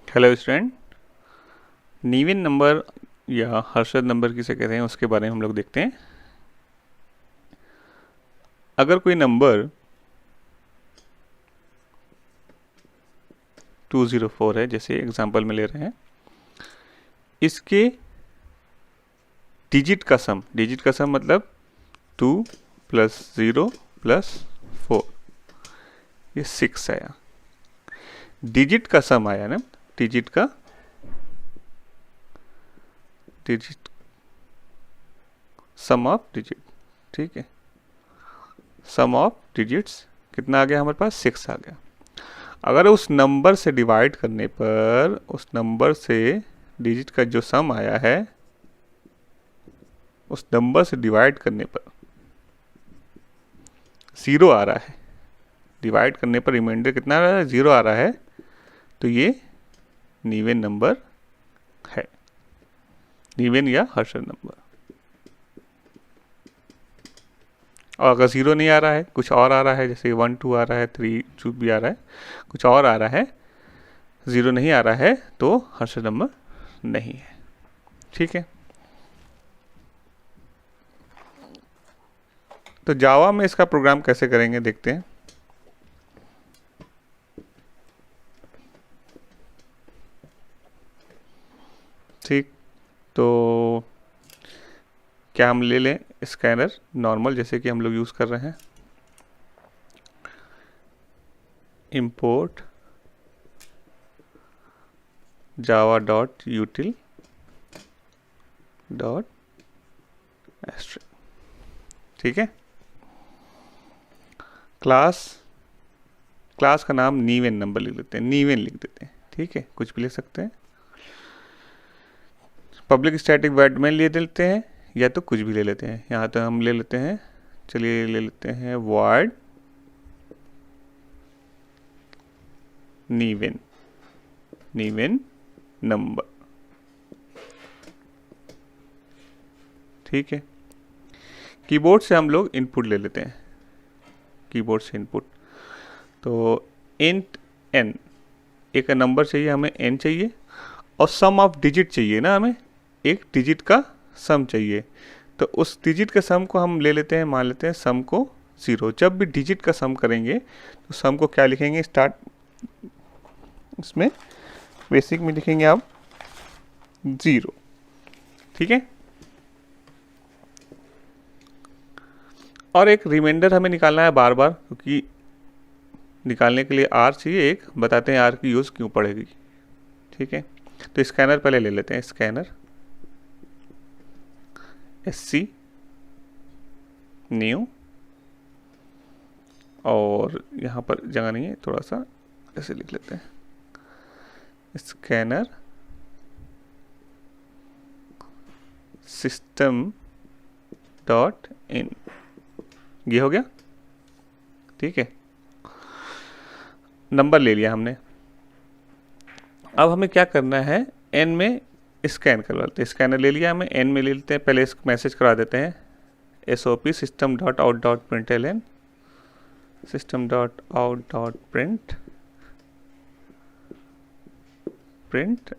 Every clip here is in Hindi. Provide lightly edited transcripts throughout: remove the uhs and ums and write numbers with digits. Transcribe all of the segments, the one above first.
हेलो स्टूडेंट, नीवन नंबर या हर्षद नंबर किसे कहते हैं उसके बारे में हम लोग देखते हैं। अगर कोई नंबर 204 है, जैसे एग्जांपल में ले रहे हैं, इसके डिजिट का सम मतलब 2 + 0 + 4, ये 6 आया। डिजिट का सम आया ना, डिजिट सम ऑफ डिजिट, ठीक है। सम ऑफ डिजिट्स कितना आ गया हमारे पास? 6 आ गया। अगर उस नंबर से डिवाइड करने पर, उस नंबर से डिजिट का जो सम आया है, उस नंबर से डिवाइड करने पर 0 आ रहा है, डिवाइड करने पर रिमाइंडर कितना आ रहा है? 0 आ रहा है, तो ये नीवन नंबर है, नीवन या हर्षद नंबर। और अगर 0 नहीं आ रहा है, कुछ और आ रहा है, जैसे 1 2 आ रहा है, 3 2 भी आ रहा है, कुछ और आ रहा है, 0 नहीं आ रहा है, तो हर्षद नंबर नहीं है, ठीक है। तो जावा में इसका प्रोग्राम कैसे करेंगे देखते हैं। ठीक, तो क्या हम ले लें स्कैनर नॉर्मल, जैसे कि हम लोग यूज़ कर रहे हैं। इंपोर्ट java.util.string, ठीक है। क्लास का नाम नीवन नंबर लिख देते हैं, नीवन लिख देते हैं, ठीक है, कुछ भी लिख सकते हैं। पब्लिक स्टैटिक वॉइड में ले लेते हैं, या तो कुछ भी ले लेते हैं। यहाँ तो हम ले लेते हैं, चलिए ले लेते हैं वॉइड नीवन नंबर, ठीक है। कीबोर्ड से हम लोग इनपुट ले लेते हैं, कीबोर्ड से इनपुट। तो इंट n, एक नंबर चाहिए हमें, n चाहिए, और सम ऑफ डिजिट चाहिए ना, हमें एक डिजिट का सम चाहिए। तो उस डिजिट के सम को हम ले लेते हैं, मान लेते हैं सम को 0। जब भी डिजिट का सम करेंगे तो सम को क्या लिखेंगे? स्टार्ट इसमें बेसिक में लिखेंगे आप 0, ठीक है। और एक रिमाइंडर हमें निकालना है बार बार, क्योंकि निकालने के लिए r चाहिए एक, बताते हैं r की यूज़ क्यों पड़ेगी, ठीक है। तो स्कैनर पहले ले लेते हैं, स्कैनर SC न्यू, और यहाँ पर जगह नहीं है, थोड़ा सा ऐसे लिख लेते हैं, स्कैनर system.in, ये हो गया, ठीक है। नंबर ले लिया हमने। अब हमें क्या करना है? n में स्कैन करवा लेते हैं। स्कैनर ले लिया हमें, n में ले लेते हैं। पहले इसको मैसेज करा देते हैं, SOP system.out.println, system.out.print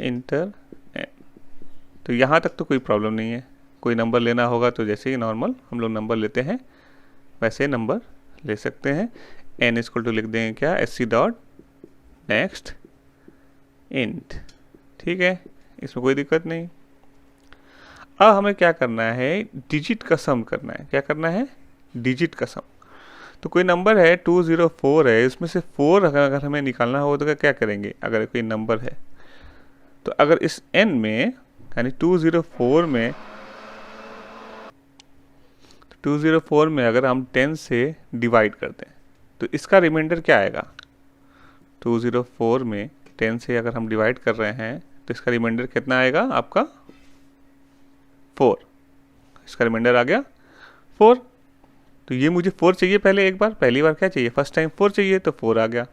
inter n। तो यहाँ तक तो कोई प्रॉब्लम नहीं है। कोई नंबर लेना होगा तो जैसे ही नॉर्मल हम लोग नंबर लेते हैं वैसे नंबर ले सकते हैं। n इसको लिख देंगे क्या? sc.next int, ठीक है, इसमें कोई दिक्कत नहीं। अब हमें क्या करना है? डिजिट का सम करना है। क्या करना है? डिजिट का सम। तो कोई नंबर है 204 है, इसमें से 4 अगर हमें निकालना हो तो क्या करेंगे? अगर कोई नंबर है तो अगर इस n में, यानी 204 में अगर हम 10 से डिवाइड करते हैं तो इसका रिमाइंडर क्या आएगा? 204 में 10 से अगर हम डिवाइड कर रहे हैं तो इसका रिमाइंडर कितना आएगा आपका? 4। इसका रिमाइंडर आ गया 4। तो ये मुझे 4 चाहिए पहली बार क्या चाहिए? फर्स्ट टाइम 4 चाहिए तो 4 आ गया।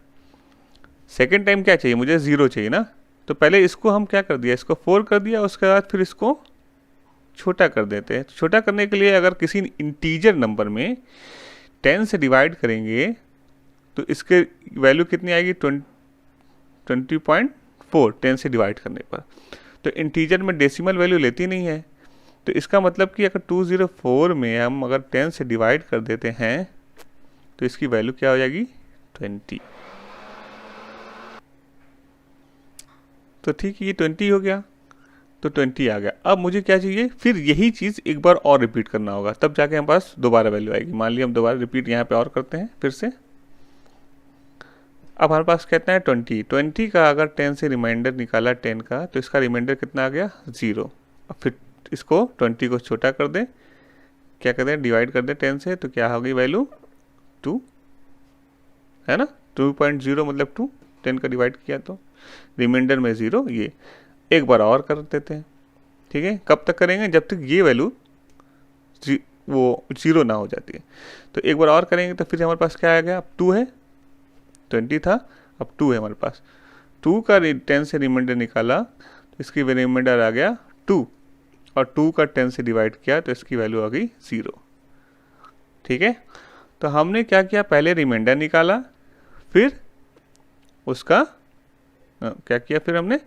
सेकेंड टाइम क्या चाहिए? मुझे 0 चाहिए ना। तो पहले इसको हम क्या कर दिया? इसको 4 कर दिया, उसके बाद फिर इसको छोटा कर देते हैं। छोटा करने के लिए अगर किसी इंटीजर नंबर में 10 से डिवाइड करेंगे तो इसके वैल्यू कितनी आएगी 20.4 10 से डिवाइड करने पर। तो इंटीजर में डेसिमल वैल्यू लेती नहीं है, तो इसका मतलब कि अगर 204 में हम अगर 10 से डिवाइड कर देते हैं तो इसकी वैल्यू क्या हो जाएगी 20। तो ठीक है, ये 20 हो गया, तो 20 आ गया। अब मुझे क्या चाहिए, फिर यही चीज़ एक बार और रिपीट करना होगा, तब जाके हमारे पास दोबारा वैल्यू आएगी। मान लिया हम दोबारा रिपीट यहाँ पे और करते हैं फिर से। अब हमारे पास कितना है 20 का अगर 10 से रिमाइंडर निकाला 10 का, तो इसका रिमाइंडर कितना आ गया 0। अब फिर इसको 20 को छोटा कर दें, क्या कर दें डिवाइड कर दें 10 से, तो क्या होगी वैल्यू 2 है ना, 2.0 मतलब 2, 10 का डिवाइड किया तो रिमाइंडर में 0। ये एक बार और कर देते हैं, ठीक है। कब तक करेंगे, जब तक ये वैल्यू वो 0 ना हो जाती है। तो एक बार और करेंगे तो फिर हमारे पास क्या आ गया, अब 2 है, 20 था अब 2 है हमारे पास। 2 का 10 से रिमाइंडर निकाला तो इसकी रिमाइंडर आ गया 2, और 2 का 10 से डिवाइड किया तो इसकी वैल्यू आ गई 0, ठीक है। तो हमने क्या किया, पहले रिमाइंडर निकाला, फिर उसका क्या किया, फिर हमने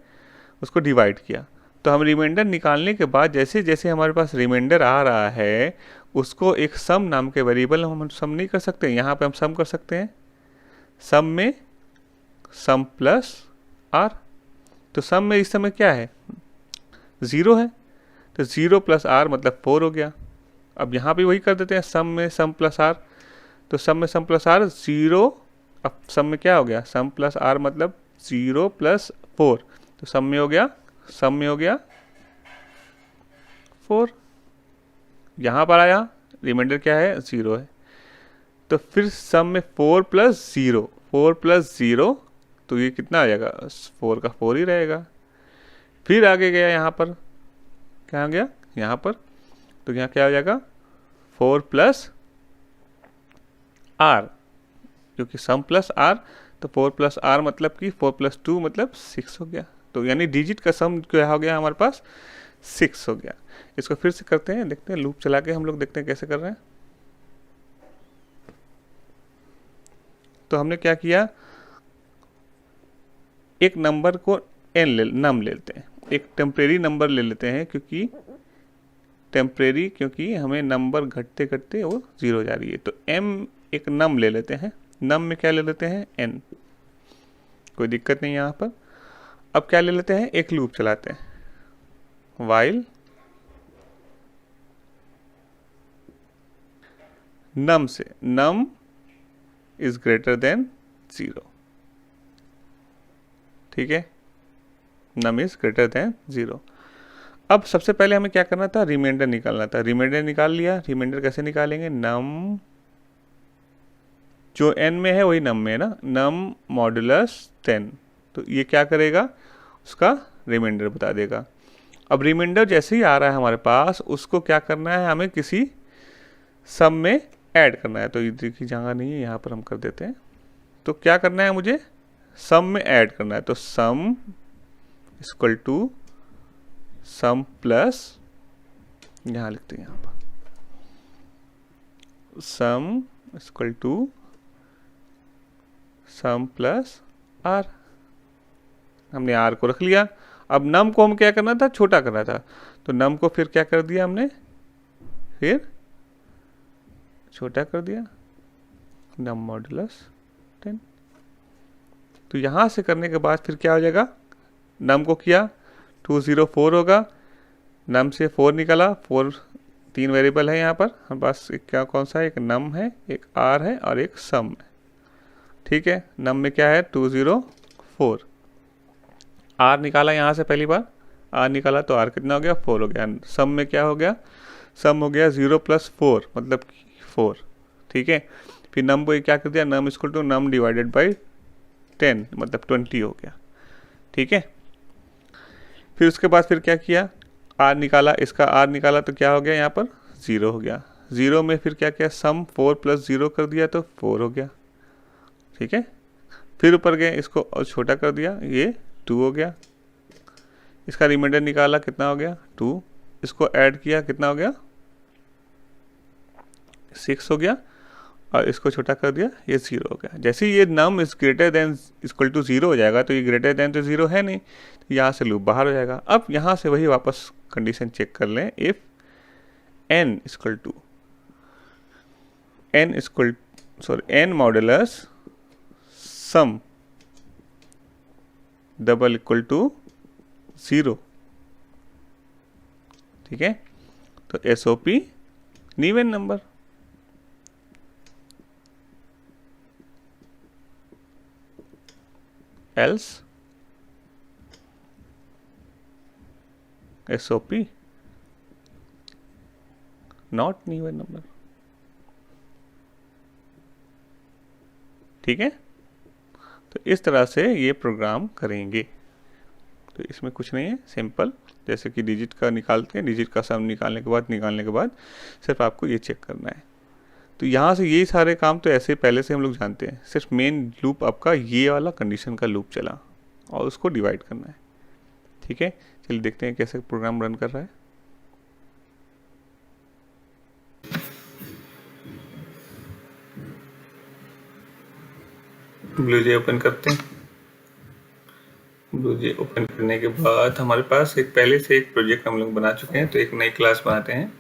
उसको डिवाइड किया। तो हम रिमाइंडर निकालने के बाद जैसे जैसे हमारे पास रिमाइंडर आ रहा है उसको एक सम नाम के वेरिएबल हम सम नहीं कर सकते, यहाँ पे हम सम कर सकते हैं। सम में सम प्लस आर, तो सम में इस समय क्या है 0 है, तो 0 प्लस आर मतलब 4 हो गया। अब यहाँ भी वही कर देते हैं, सम में सम प्लस आर, तो सम में सम प्लस आर 0, अब सम में क्या हो गया सम प्लस आर मतलब 0 प्लस 4, तो सम में हो गया 4। यहाँ पर आया रिमाइंडर क्या है 0 है, तो फिर सम में 4 प्लस 0, तो ये कितना आ जाएगा 4 का 4 ही रहेगा। फिर आगे गया यहाँ पर, क्या आ गया यहाँ पर, तो यहाँ क्या हो जाएगा 4 प्लस आर, क्योंकि सम प्लस आर, तो 4 प्लस आर मतलब कि 4 प्लस 2 मतलब 6 हो गया। तो यानी डिजिट का सम क्या हो गया हमारे पास 6 हो गया। इसको फिर से करते हैं, देखते हैं लूप चला के हम लोग देखते हैं कैसे कर रहे हैं। तो हमने क्या किया, एक नंबर को नम लेते हैं, एक टेम्परेरी नंबर ले लेते हैं, क्योंकि हमें नंबर घटते घटते वो 0 हो जा रही है। तो m एक नम ले लेते हैं, नम में क्या ले लेते हैं n, कोई दिक्कत नहीं यहाँ पर। अब क्या ले लेते हैं, एक लूप चलाते हैं, while num से num इज ग्रेटर देन 0, ठीक है, num इज ग्रेटर देन 0। अब सबसे पहले हमें क्या करना था, रिमाइंडर निकालना था। रिमाइंडर निकाल लिया। रिमाइंडर कैसे निकालेंगे, नम जो n में है वही नम में है ना, नम मॉडुलस 10, तो ये क्या करेगा उसका रिमाइंडर बता देगा। अब रिमाइंडर जैसे ही आ रहा है हमारे पास, उसको क्या करना है, हमें किसी सम में ऐड करना है। तो ये देखिए जगह नहीं है, यहाँ पर हम कर देते हैं। तो क्या करना है, मुझे सम में ऐड करना है। तो sum equal to sum plus, यहाँ लिखते हैं यहाँ पर sum equal to sum plus R, हमने आर को रख लिया। अब नम को हम क्या करना था, छोटा करना था, तो नम को फिर क्या कर दिया हमने, फिर छोटा कर दिया, नम मॉडुलस 10। तो यहाँ से करने के बाद फिर क्या हो जाएगा, नम को किया 204 होगा, नम से 4 निकाला, 4 3 वेरिएबल है यहाँ पर हमारे पास, एक क्या कौन सा है, एक नम है, एक आर है और एक सम है, ठीक है। नम में क्या है 204, आर निकाला यहाँ से पहली बार, आर निकाला तो आर कितना हो गया 4 हो गया। सम में क्या हो गया, सम हो गया 0 प्लस 4 मतलब 4, ठीक है। फिर नम को क्या कर दिया, num equal to num divided by 10 मतलब 20 हो गया, ठीक है। फिर उसके बाद फिर क्या किया, आर निकाला, इसका आर निकाला तो क्या हो गया यहाँ पर 0 हो गया। 0 में फिर क्या किया, सम 4 प्लस 0 कर दिया तो 4 हो गया, ठीक है। फिर ऊपर गए, इसको और छोटा कर दिया, ये 2 हो गया। इसका रिमाइंडर निकाला, कितना हो गया 2, इसको ऐड किया कितना हो गया 6 हो गया। और इसको छोटा कर दिया, ये 0 हो गया। जैसे ही ये num is greater than equal to 0 हो जाएगा तो ये ग्रेटर देन तो 0 है नहीं, तो यहाँ से लूप बाहर हो जाएगा। अब यहाँ से वही वापस कंडीशन चेक कर लें, if n equal to n modulus sum double equal to 0, ठीक है, तो SOP Niven number. Else SOP not Niven number, ठीक है। तो इस तरह से ये प्रोग्राम करेंगे। तो इसमें कुछ नहीं है, सिंपल, जैसे कि डिजिट का निकालते हैं, डिजिट का सम निकालने के बाद सिर्फ आपको ये चेक करना है। तो यहाँ से ये सारे काम तो ऐसे पहले से हम लोग जानते हैं, सिर्फ मेन लूप आपका ये वाला कंडीशन का लूप चला और उसको डिवाइड करना है, ठीक है। चलिए देखते हैं कैसे प्रोग्राम रन कर रहा है। ब्लूजे ओपन करते हैं। ब्लूजे ओपन करने के बाद हमारे पास एक पहले से एक प्रोजेक्ट हम लोग बना चुके हैं, तो एक नई क्लास बनाते हैं,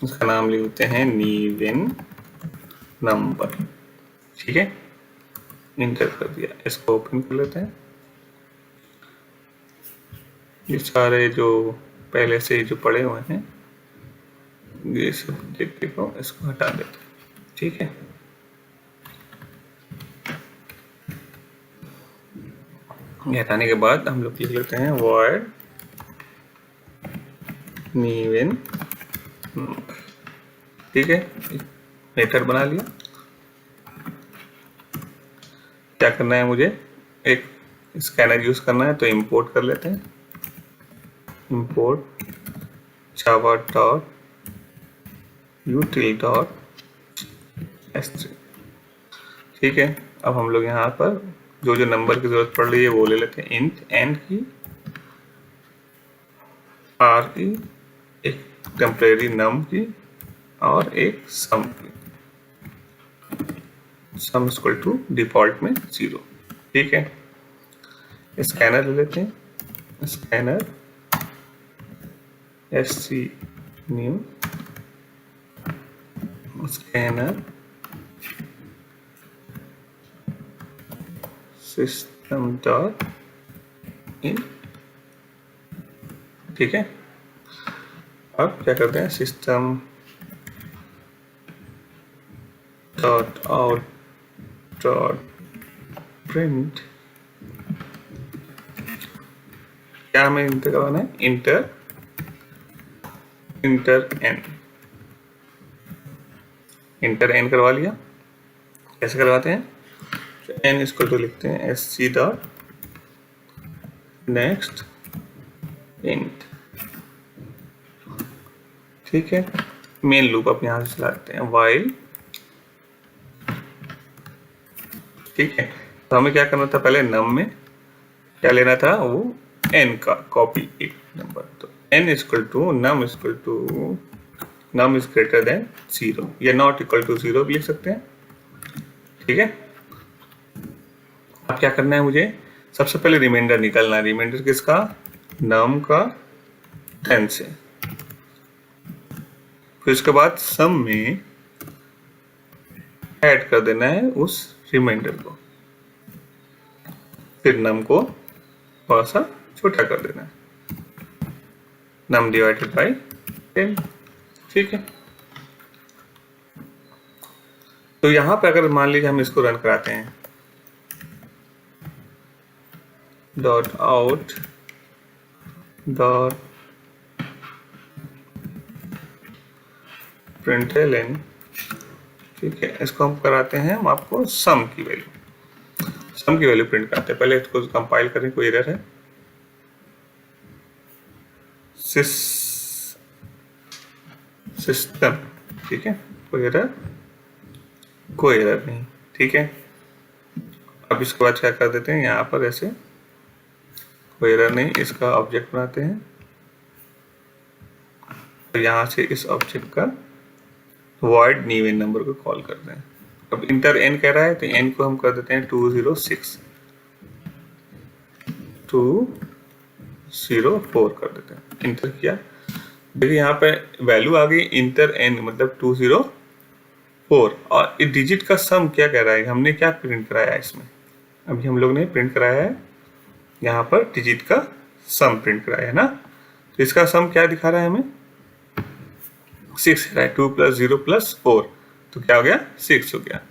उसका नाम लिखते हैं नीवन नंबर, ठीक है। इंटर कर दिया, इसको ओपन कर लेते हैं। ये सारे जो पहले से जो पड़े हुए हैं ये सब को इसको हटा देते हैं, ठीक है। ये हटाने के बाद हम लोग लिख लेते हैं void नीवन, ठीक है। मेथड बना लिया। क्या करना है मुझे, एक स्कैनर यूज करना है, तो इंपोर्ट कर लेते हैं, import java dot util dot s3, ठीक है। अब हम लोग यहाँ पर जो जो नंबर की जरूरत पड़ रही है वो ले लेते हैं, इंट n की re, एक टेम्परेरी नम की और एक सम की, सम इक्वल टू डिफॉल्ट में 0, ठीक है। स्कैनर ले लेते हैं, scanner sc new scanner system dot in, ठीक है। अब क्या करते हैं, system dot out dot print, क्या हमें इंटर करवाना है, इंटर एन, इंटर एन करवा लिया। कैसे करवाते हैं, एन इसको तो लिखते हैं sc डॉट नेक्स्ट इंट, ठीक है। मेन लूप आप यहां से चलाते हैं while, ठीक है। तो हमें क्या करना था, पहले नम में क्या लेना था, वो n का कॉपी एक नंबर, तो n equal to num equal to num is greater than 0 या नॉट इक्वल टू 0 भी लिख सकते हैं, ठीक है। अब क्या करना है मुझे, सबसे पहले रिमाइंडर निकालना है। रिमाइंडर किसका, नम का 10 से, फिर उसके बाद सम में ऐड कर देना है उस रिमाइंडर को, फिर नम को थोड़ा सा छोटा कर देना है, नम डिवाइडेड बाई 10, ठीक है। तो यहां पर अगर मान लीजिए हम इसको रन कराते हैं, डॉट आउट डॉट println, ठीक है, इसको हम कराते हैं, हम आपको सम की वैल्यू प्रिंट कराते हैं। पहले इसको कंपाइल करें, कोई एरर है, सिस्टम, ठीक है, कोई एरर नहीं, ठीक है। अब इसके बाद क्या कर देते हैं, यहाँ पर ऐसे कोई एरर नहीं, इसका ऑब्जेक्ट बनाते हैं, तो यहाँ से इस ऑब्जेक्ट का वॉइड न्यू इन नंबर को कॉल करते हैं। अब इंटर एन कह रहा है तो एन को हम कर देते हैं 206 204 कर देते हैं, इंटर किया। देखिए यहाँ पे वैल्यू आ गई इंटर एन मतलब 204, और इस डिजिट का सम क्या कह रहा है, हमने क्या प्रिंट कराया है इसमें, अभी हम लोग ने प्रिंट कराया है यहाँ पर डिजिट का सम प्रिंट कराया है ना। तो इसका सम क्या दिखा रहा है हमें, 6 है, 2 + 0 + 4, तो क्या हो गया 6 हो गया।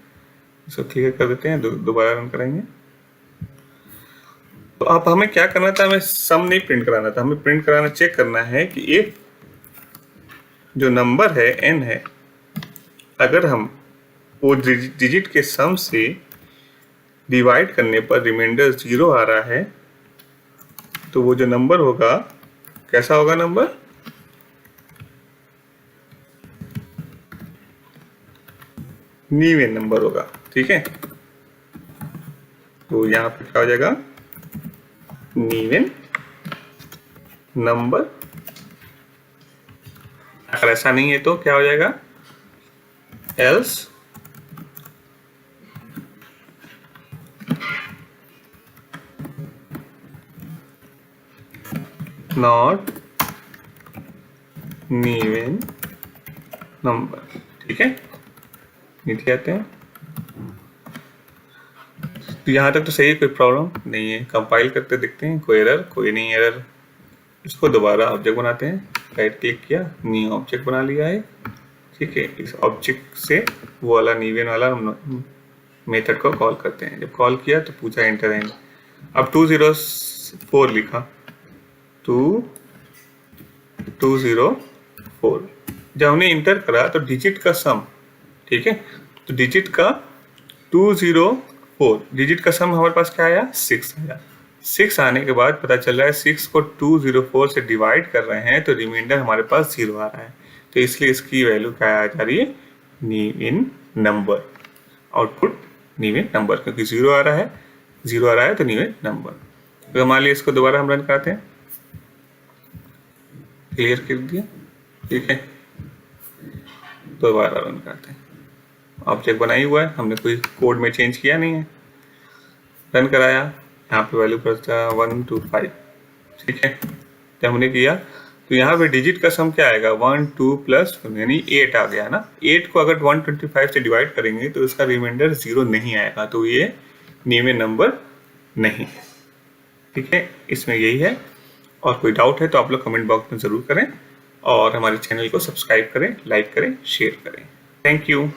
इसको क्लियर कर देते हैं, दोबारा रन करेंगे। तो अब हमें क्या करना था, हमें सम नहीं प्रिंट कराना था, हमें प्रिंट कराना चेक करना है कि एक जो नंबर है n है, अगर हम वो डिजिट के सम से डिवाइड करने पर रिमाइंडर 0 आ रहा है तो वो जो नंबर होगा कैसा होगा, नंबर नीवेन नंबर होगा। ठीक है, तो यहाँ पे क्या हो जाएगा, नीवेन नंबर। अगर ऐसा नहीं है तो क्या हो जाएगा, एल्स नॉट नीवेन नंबर। ठीक है, नीचे आते हैं। तो यहाँ तक तो सही है, कोई प्रॉब्लम नहीं है। कंपाइल करते देखते हैं, कोई एरर, कोई नहीं एरर। इसको दोबारा ऑब्जेक्ट बनाते हैं, राइट क्लिक किया, न्यू ऑब्जेक्ट बना लिया है। ठीक है, इस ऑब्जेक्ट से वो वाला नीवेन वाला मेथड को कॉल करते हैं। जब कॉल किया तो पूछा एंटर एंड, अब 204 लिखा, 204। जब हमने इंटर करा तो डिजिट का सम, ठीक है, तो डिजिट का 204, डिजिट का सम हमारे पास क्या आया, 6 आया। 6 आने के बाद पता चल रहा है 6 को 204 से डिवाइड कर रहे हैं तो रिमाइंडर हमारे पास 0 आ रहा है, तो इसलिए इसकी वैल्यू क्या आ जा रही है, नीवेन नंबर। आउटपुट नीवेन नंबर, क्योंकि 0 आ रहा है, 0 आ रहा है तो नीवेन नंबर। तो मान लिया इसको दोबारा हम रन करते हैं, क्लियर कर दिया। ठीक है, दोबारा रन करते हैं। ऑब्जेक्ट बनाई हुआ है, हमने कोई कोड में चेंज किया नहीं है। रन कराया, यहाँ पे वैल्यू पड़ता है 125। ठीक है, जब हमने किया तो यहाँ पे डिजिट का सम क्या आएगा, 1 2 प्लस यानी 8 आ गया ना। 8 को अगर 125 से डिवाइड करेंगे तो उसका रिमाइंडर 0 नहीं आएगा, तो ये नीवेन नंबर नहीं है। ठीक है, इसमें यही है। और कोई डाउट है तो आप लोग कमेंट बॉक्स में ज़रूर करें, और हमारे चैनल को सब्सक्राइब करें, लाइक करें, शेयर करें। Thank you.